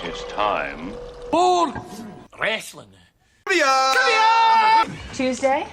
It's time for wrestling. Tuesday.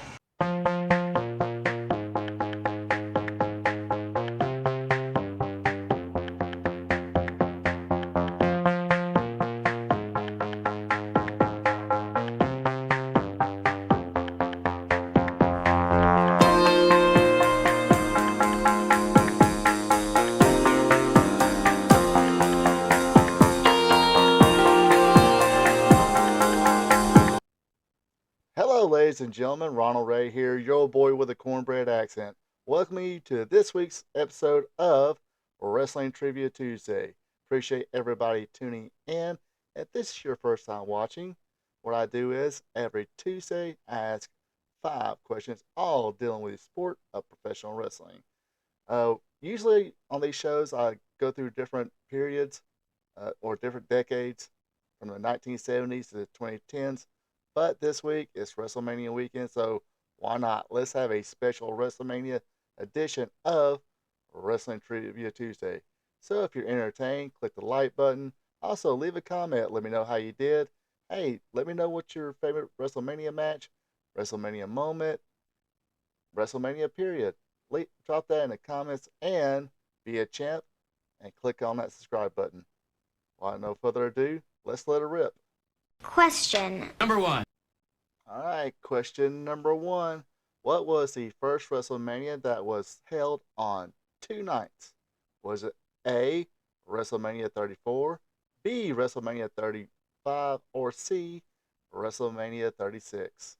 Hello, ladies and gentlemen. Ronald Ray here, your old boy with a cornbread accent. Welcome you to this week's episode of Wrestling Trivia Tuesday. Appreciate everybody tuning in. If this is your first time watching, what I do is every Tuesday I ask 5 questions, all dealing with the sport of professional wrestling. Usually on these shows, I go through different periods or different decades from the 1970s to the 2010s. But this week it's WrestleMania weekend, so why not? Let's have a special WrestleMania edition of Wrestling Trivia Tuesday. So if you're entertained, click the like button. Also, leave a comment. Let me know how you did. Hey, let me know what's your favorite WrestleMania match, WrestleMania moment, WrestleMania period. Drop that in the comments and be a champ and click on that subscribe button. Without no further ado, let's let it rip. Question Number 1. All right, question number 1. What was the first WrestleMania that was held on 2 nights? Was it A, WrestleMania 34, B, WrestleMania 35, or C, WrestleMania 36?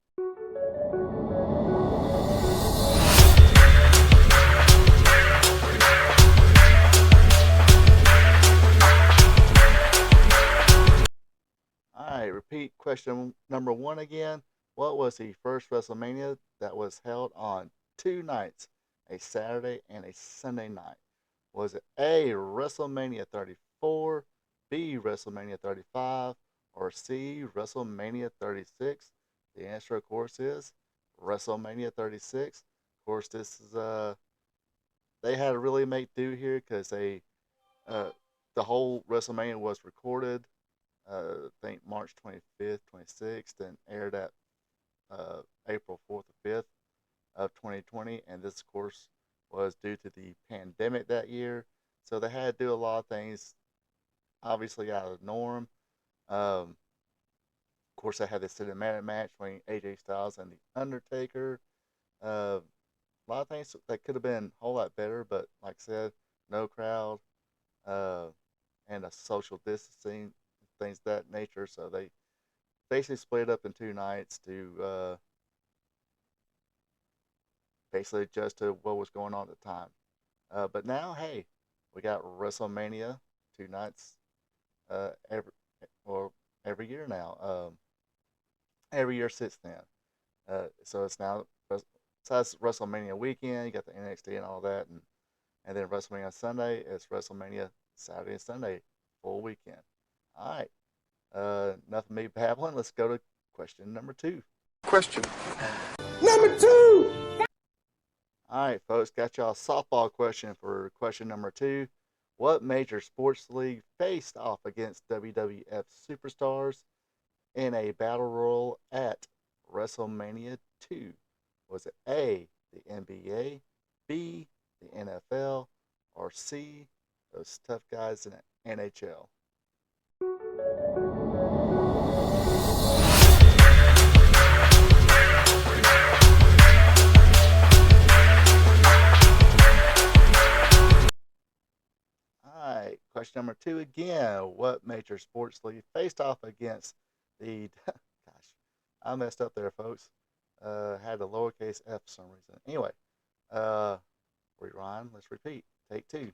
All right, repeat question number 1 again. What was the first WrestleMania that was held on 2 nights, a Saturday and a Sunday night? Was it A, WrestleMania 34, B, WrestleMania 35, or C, WrestleMania 36? The answer, of course, is WrestleMania 36. Of course, this is they had to really make do here because the whole WrestleMania was recorded. I think March 25th, 26th, and aired at April 4th or 5th of 2020. And this, of course, was due to the pandemic that year. So they had to do a lot of things, obviously, out of the norm. Of course, they had the cinematic match between AJ Styles and The Undertaker. A lot of things that could have been a whole lot better, but like I said, no crowd and a social distancing, things of that nature. So they basically split up in 2 nights to basically adjust to what was going on at the time. But now, hey, we got WrestleMania 2 nights every year now. Every year since then. So it's now, besides WrestleMania weekend, you got the NXT and all that, and then WrestleMania Sunday, it's WrestleMania Saturday and Sunday, full weekend. All right. Enough of me babbling. Let's go to question number 2. Question number 2. All right, folks, got y'all a softball question for question number 2. What major sports league faced off against WWF superstars in a battle royal at WrestleMania 2? Was it A, the NBA, B, the NFL, or C, those tough guys in the NHL? Alright, question number 2 again. What major sports league faced off against the... Gosh, I messed up there, folks. Had a lowercase f for some reason. Anyway, rewind. Let's repeat. Take 2.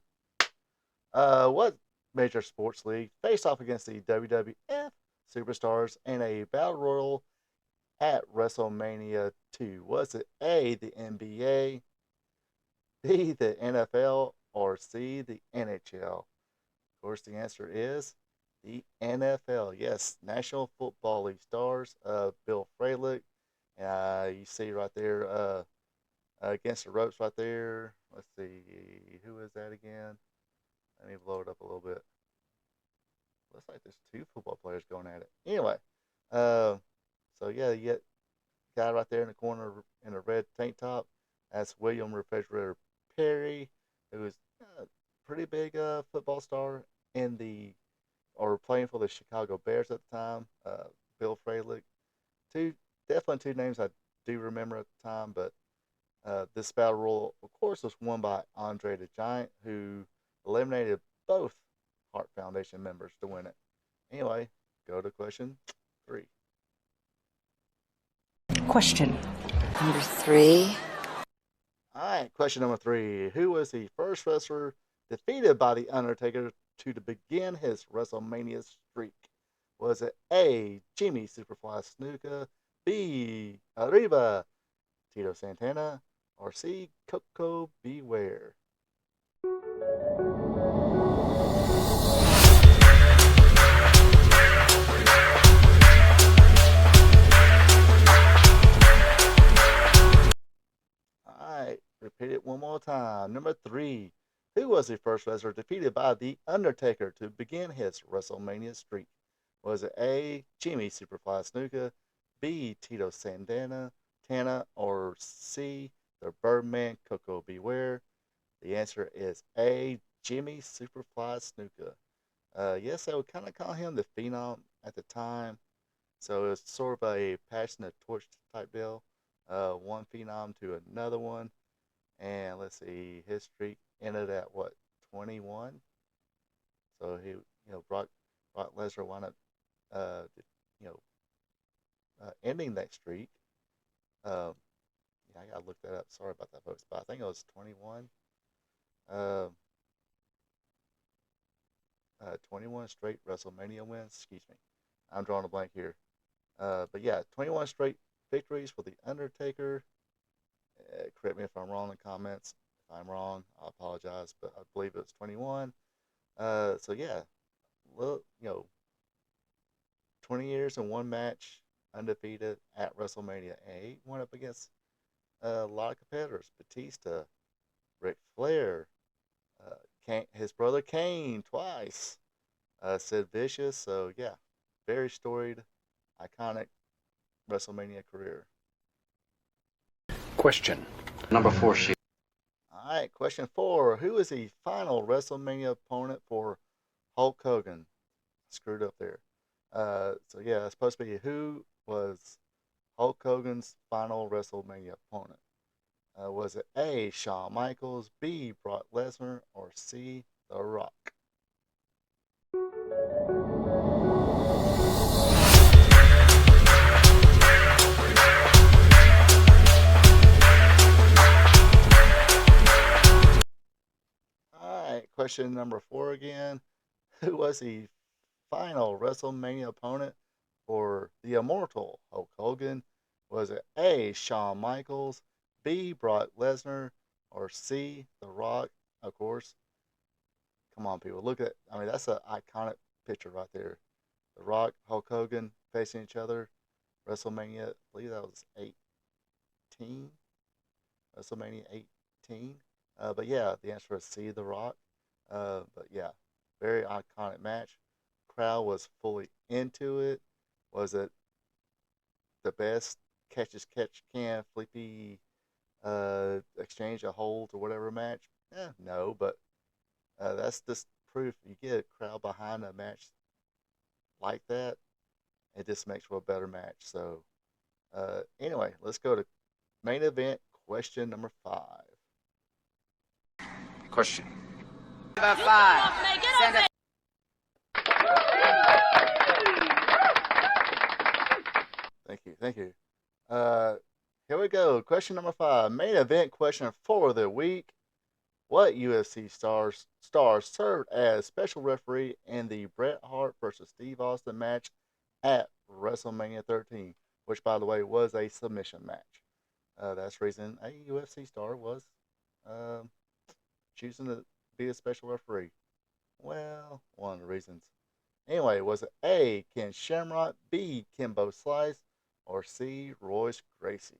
What major sports league faced off against the WWF superstars in a battle royal at WrestleMania 2? Was it A, the NBA, B, the NFL, or C, the NHL? Of course, the answer is the NFL. Yes, National Football League stars, Bill Fralick. You see right there against the ropes right there. Let's see, who is that again? Let me blow it up a little bit. looks like there's two football players going at it. Anyway, uh, so yeah, you get guy right there in the corner in a red tank top. That's William Refrigerator Perry, who was a pretty big football star in the or playing for the Chicago Bears at the time. Bill Fralick, two definitely two names I do remember at the time, but this battle royal, of course, was won by Andre the Giant, who eliminated both Heart Foundation members to win it. Anyway, go to question 3. Question Number 3. All right, question number 3. Who was the first wrestler defeated by The Undertaker to begin his WrestleMania streak? Was it A, Jimmy Superfly Snuka, B, Arriba, Tito Santana, or C, Coco Beware? Alright, repeat it one more time. Number 3. Who was the first wrestler defeated by The Undertaker to begin his WrestleMania streak? Was it A, Jimmy Superfly Snuka, B, Tito Santana, or C, the Birdman Coco Beware? The answer is A, Jimmy Superfly Snuka. Yes, I would kind of call him the Phenom at the time. So it's sort of a passing the torch type deal. One Phenom to another one. And let's see, his streak ended at what, 21? So he, Brock Lesnar wound up, ending that streak. Yeah, I gotta look that up. Sorry about that, folks, but I think it was 21. 21 straight WrestleMania wins. Excuse me, I'm drawing a blank here. But yeah, 21 straight victories for the Undertaker. Correct me if I'm wrong in the comments. If I'm wrong, I apologize, but I believe it was 21. So yeah, 20 years in one match, undefeated at WrestleMania 8. Went up against a lot of competitors: Batista, Ric Flair, his brother Kane twice, Sid Vicious. So yeah, very storied, iconic WrestleMania career. Question. Number 4 sheet. All right, question 4. Who is the final WrestleMania opponent for Hulk Hogan? Screwed up there. So yeah, it's supposed to be who was Hulk Hogan's final WrestleMania opponent. Was it A, Shawn Michaels, B, Brock Lesnar, or C, The Rock? Alright, question number 4 again. Who was the final WrestleMania opponent for the immortal Hulk Hogan? Was it A, Shawn Michaels, B, Brock Lesnar, or C, The Rock? Of course. Come on, people. Look at, that's an iconic picture right there. The Rock, Hulk Hogan facing each other. WrestleMania, I believe that was 18. WrestleMania 18. But yeah, the answer is C, The Rock. But yeah, very iconic match. Crowd was fully into it. Was it the best catch as catch can flippy exchange of holds or whatever match? No, but that's just proof. You get a crowd behind a match like that, it just makes for a better match. So anyway, let's go to main event question number 5. Question. Number 5. Send it. Thank you. Here we go. Question number 5. Main event question for the week. What UFC stars served as special referee in the Bret Hart versus Steve Austin match at WrestleMania 13, which, by the way, was a submission match. That's the reason a UFC star was choosing to be a special referee. Well, one of the reasons. Anyway, was it A, Ken Shamrock, B, Kimbo Slice, or C, Royce Gracie?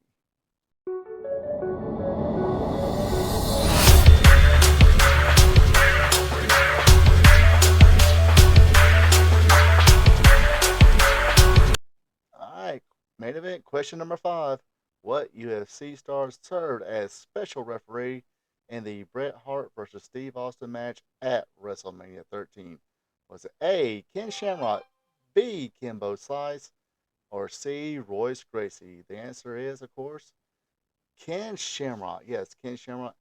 Main event question number 5. What UFC star served as special referee in the Bret Hart versus Steve Austin match at WrestleMania 13? Was it A. Ken Shamrock, B. Kimbo Slice, or C. Royce Gracie? The answer is, of course, Ken Shamrock. Yes, Ken Shamrock.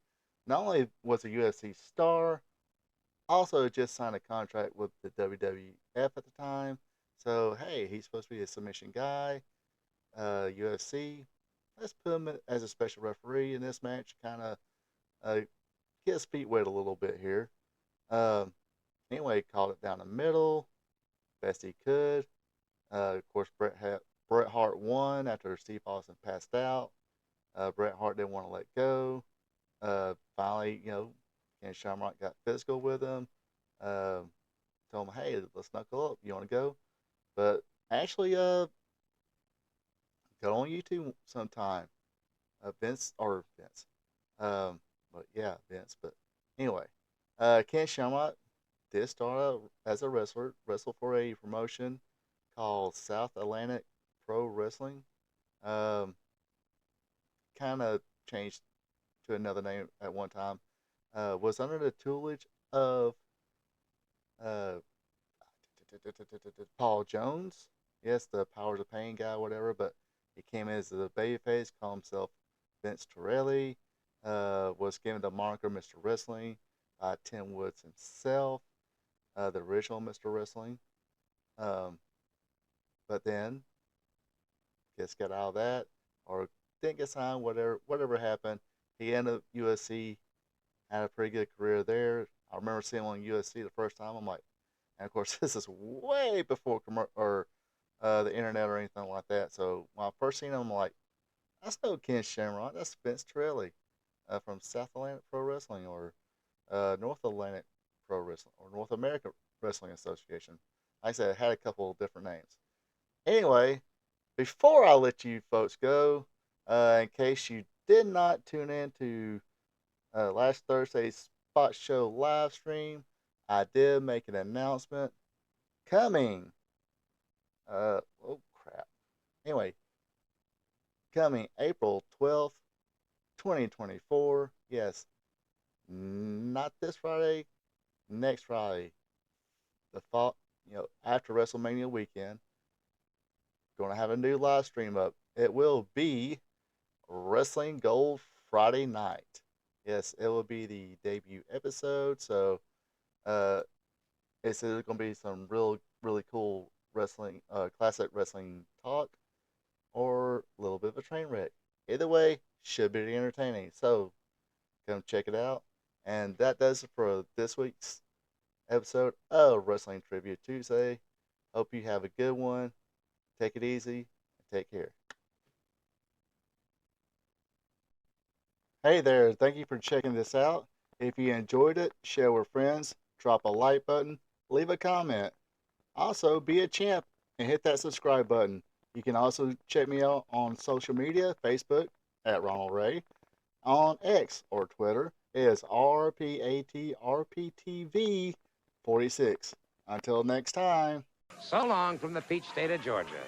Not only was a UFC star, also just signed a contract with the WWF at the time. So, hey, he's supposed to be a submission guy. UFC, let's put him as a special referee in this match. Kind of get his feet wet a little bit here. Um, anyway, called it down the middle, best he could. Of course, Bret Hart won after Steve Austin passed out. Bret Hart didn't want to let go. Finally, Ken Shamrock got physical with him. Told him, hey, let's knuckle up. You want to go? But actually, go on YouTube sometime. Vince. But yeah, Vince. But anyway, Ken Shamrock did start out as a wrestler, wrestled for a promotion called South Atlantic Pro Wrestling. Kind of changed to another name at one time. Was under the tutelage of uh, Paul Jones. Yes, the Powers of Pain guy, whatever. But he came in as the babyface, called himself Vince Torelli. Was given the moniker Mr. Wrestling by Tim Woods himself, the original Mr. Wrestling. But then, just got out of that, or didn't get signed, whatever happened. He ended up USC, had a pretty good career there. I remember seeing him on USC the first time. I'm like, and of course, this is way before the internet or anything like that. So when I first seen him, I'm like, that's no Ken Shamrock. That's Vince Torelli from South Atlantic Pro Wrestling or North Atlantic Pro Wrestling or North America Wrestling Association. Like I said, it had a couple of different names. Anyway, before I let you folks go, in case you did not tune in to last Thursday's Spot Show live stream, I did make an announcement coming. Oh crap. Anyway, coming April 12th, 2024. Yes, not this Friday, next Friday. The fall, after WrestleMania weekend, going to have a new live stream up. It will be Wrestling Gold Friday night. Yes, it will be the debut episode. So, it's going to be some really cool wrestling, classic wrestling talk, or a little bit of a train wreck. Either way, should be entertaining. So, come check it out. And that does it for this week's episode of Wrestling Trivia Tuesday. Hope you have a good one. Take it easy and take care. Hey there, thank you for checking this out. If you enjoyed it, share with friends, drop a like button, leave a comment. Also, be a champ and hit that subscribe button. You can also check me out on social media, Facebook at Ronald Ray, on X or Twitter is RPATRPTV46. Until next time. So long from the peach state of Georgia.